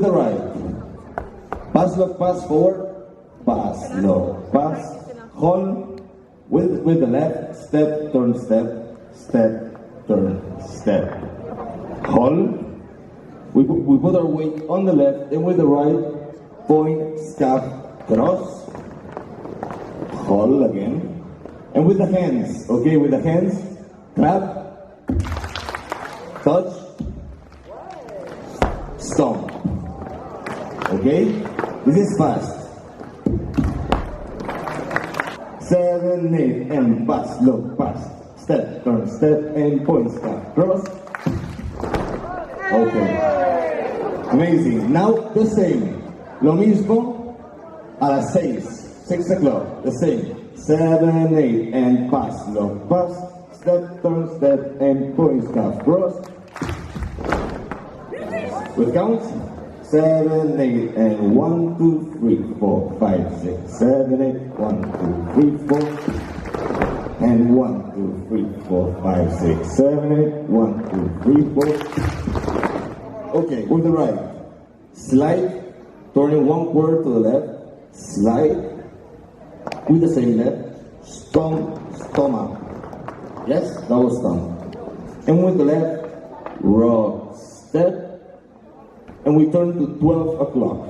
the right. Pass, look, pass forward. Pass, look, pass. Hold. With the left. Step, turn, step. Step, turn, step. Hold. We put our weight on the left, and with the right, point, scaff, cross. Hold again. And with the hands, okay, with the hands, clap, touch, stomp. Okay? This is fast. 7, 8, and pass, look, pass. Step, turn, step, and point, scaff, cross. Okay. Amazing. Now the same. Lo mismo a las 6 o'clock. The same. 7, 8, and pass, look, pass. Step, turn, step, and point, scaff, cross. With counts. 7, 8, and 1, 2, 3, 4, 5, 6, 7, 8. 1, 2, 3, 4. And 1, 2, 3, 4, 5, 6, 7, 8. 1, 2, 3, 4. Okay, with the right. Slide, turning 1/4 to the left. Slide. With the same left. Stomp, stomach. Yes, that was stomp. And with the left, rock, step. And we turn to 12 o'clock.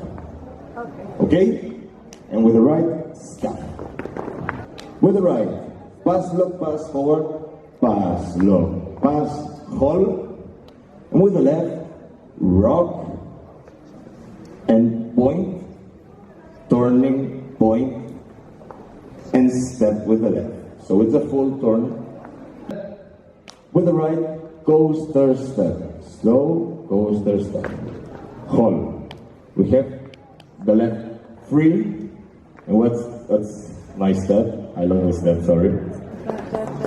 Okay? And with the right, stop. With the right, pass, look, pass, forward. Pass, look, pass, hold. And with the left, rock and point, turning, point, and step with the left. So it's a full turn. With the right, coaster step. Slow, coaster step. Hold. We have the left free. And what's my step? I love my step, sorry.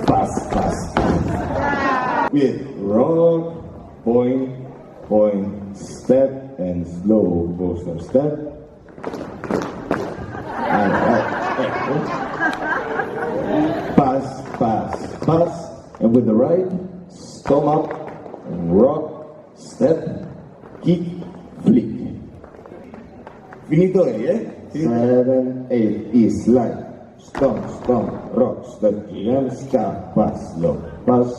Pass, pass, pass. With rock, point, point, step, and slow coaster step. Pass, pass, pass. And with the right, stomp up, and rock, step, kick, flick. Finito, eh? 7, 8, is slide. Stomp, stomp, rock, step, and scaff, pass, low, pass,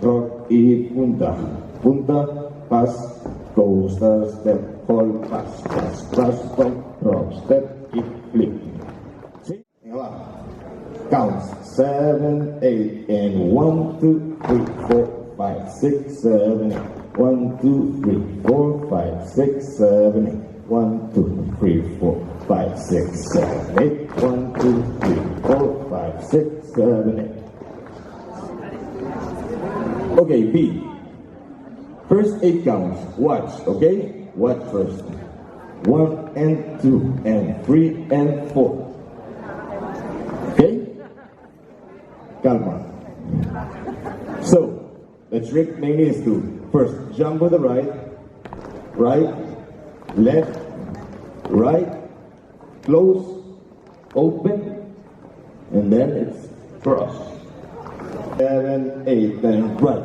rock, y punta. Punta, pass, coaster, step, hold, pass, pass, pass, stomp, rock, step, kick, flick. See? Counts 7, 8, and 1, 2, 3, 4, 5, 6, 7, 8. 1, 2, 3, 4, 5, 6, 7, 8. 1, 2, 3, 4, 5, 6, 7, 8. 1, 2, 3, 4, 5, 6, 7, 8. Okay, B. First 8 counts. Watch, okay? Watch first. 1 and 2 and 3 and 4. Okay? Calma. So, the trick mainly is to first jump with the right, right, left, right, close, open, and then it's cross. 7, 8, then right,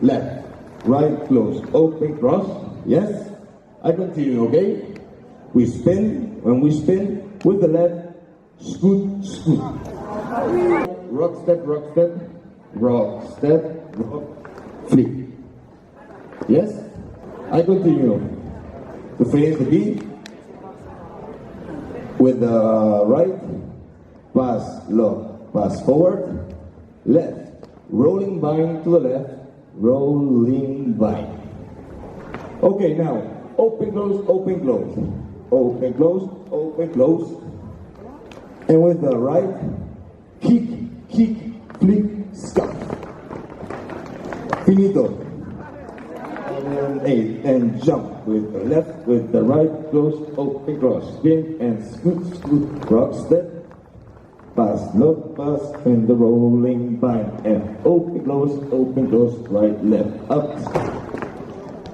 left, right, close, open, cross. Yes? I continue, okay? We spin. When we spin with the left, scoot, scoot. Rock, step, rock, step, rock, step, rock, flick. Yes? I continue to finish the beat with the right, pass, low, pass forward, left, rolling bind to the left, rolling bind. Okay, now, open, close, open, close, open, close, open, close, and with the right, kick, kick, flick, scuff. Finito. 8, and jump with the left, with the right, close, open, cross, spin, and scoot, scoot, rock, step, pass, low, pass, and the rolling bind, and open, close, right, left, up.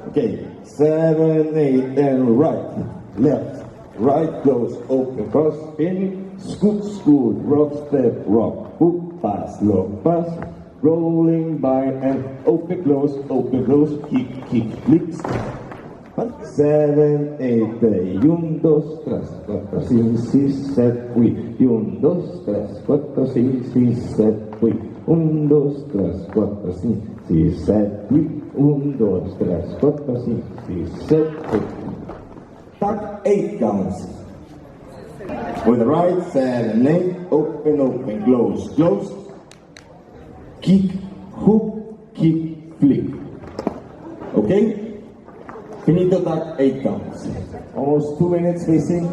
Okay, 7, 8, and right, left, right, close, open, cross, spin, scoot, scoot, rock, step, rock, hook, pass, low, pass, rolling by and open, close, kick, flicks. 7, 8, 1, 2, 3, 4, 5, 6, 7, 8. 1, 2, 3, 4, 5, 6, 7, 8. 1, 2, 3, 4, 5, 6, 7, 8. 1, 2, 3, 4, 5, 6, 7, 8. Tap 8 counts. With the right, 7, 8. Open, open, close, close. Kick, hook, kick, flick. Okay? Finito tap 8 counts. Almost 2 minutes facing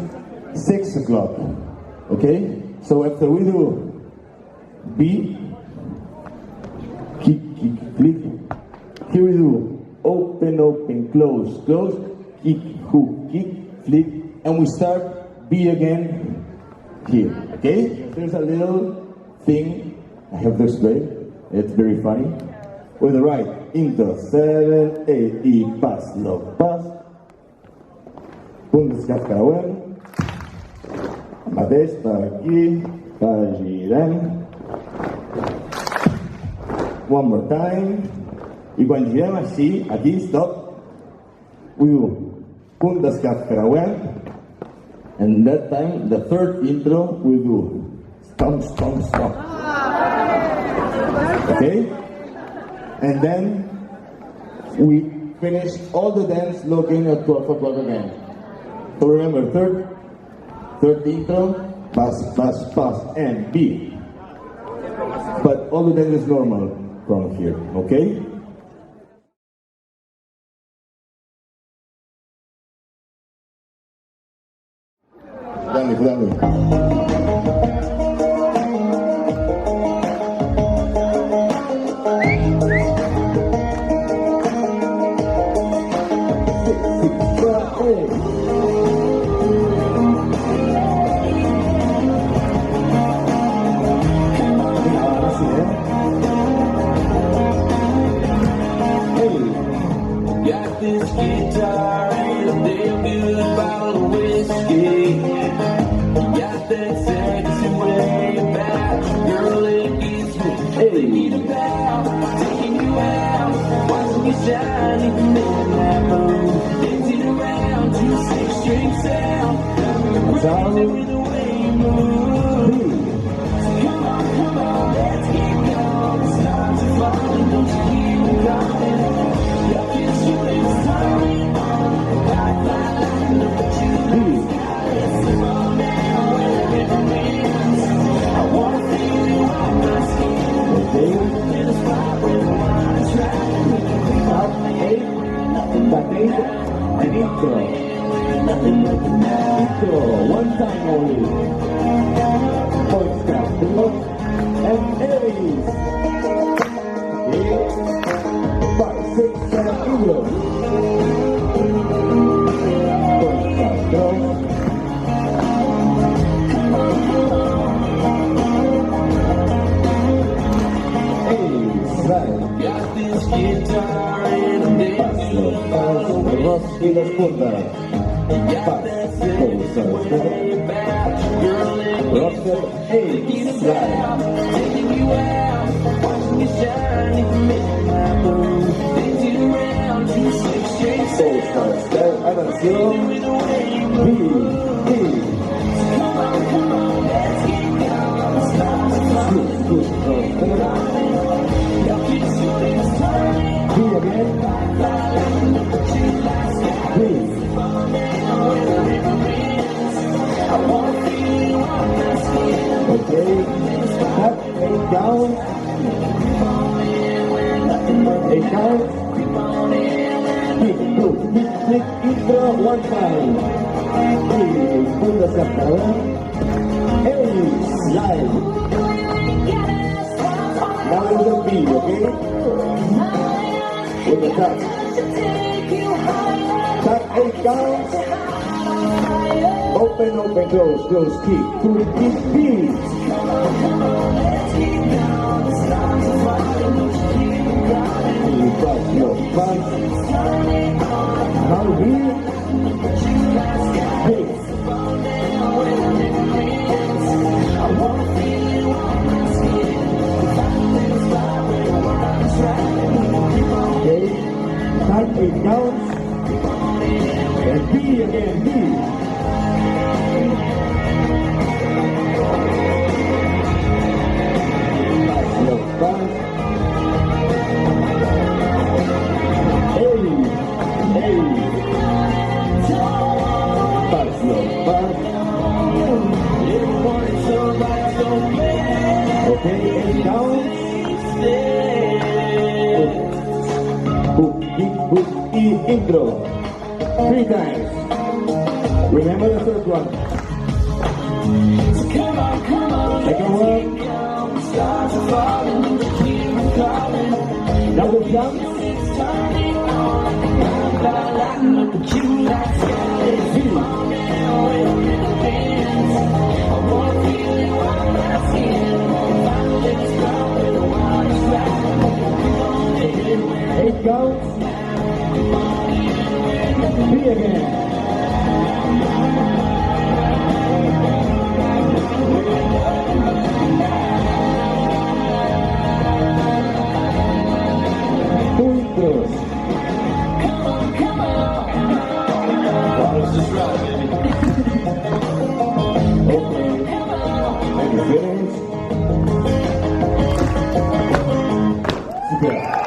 6 o'clock. Okay? So after we do B, kick, kick, flick. Here we do open, open, close, close, kick, hook, kick, flick, and we start B again here. Okay? There's a little thing I have to explain. It's very funny. With the right, into 7, 8, y pass, low pass. Punt d'escap creuem. Mateix per aquí, girem. One more time. I quan girem així, aquí, stop, we do punt d'escap creuem. And that time, the third intro, we do stomp, stomp, stomp. Okay? And then we finish all the dance looking at 12 o'clock again. So remember, third intro, pass, pass, pass, and B. But all the dance is normal from here, okay? Dale. Got this guitar and a damn good bottle of whiskey. Got that sexy way about you, girl, it gets me thinking about taking you out, watching you shine in the midnight moon, dancing around to a six-string sound, crazy with the way you move. So come on, let's get going. The stars are falling, don't you hear them calling? One time only. Point step, and Aries. 5, 6, 7, Eagle. Point step, go. Aries, right. Got this guitar and a damn Paso, dos y las puntas. Paso, way about you, girl, it Rocket, Aries, right. taking you out, watching you shine in the midnight moon, dancing around to a six-string sound, Atención, with the way you move. B. Come on, let's get going. The stars are falling, don't you hear them calling? Your kiss, your lips turning, B again. but you like sky. B. Where the river is, I wanna feel you on my skin. Okay. Up, 8 down. 8 down. Click, move, click, intro, one time. Please, pull the step down. Aries, live. Now with the B, okay? With the touch. Tap 8 counts. Open, open, close, close, kick. To kick, B. Pass, no, pass. Now here. Hey. Okay. Tap 8 counts. B again, B. Slow, 5. Okay, and down. Hook, E, intro. 3 times. Remember the first one. Second one. Double jump. Eight counts. B again. Two intros. Come on. Let's just ride, baby. Okay. And you finish. Super.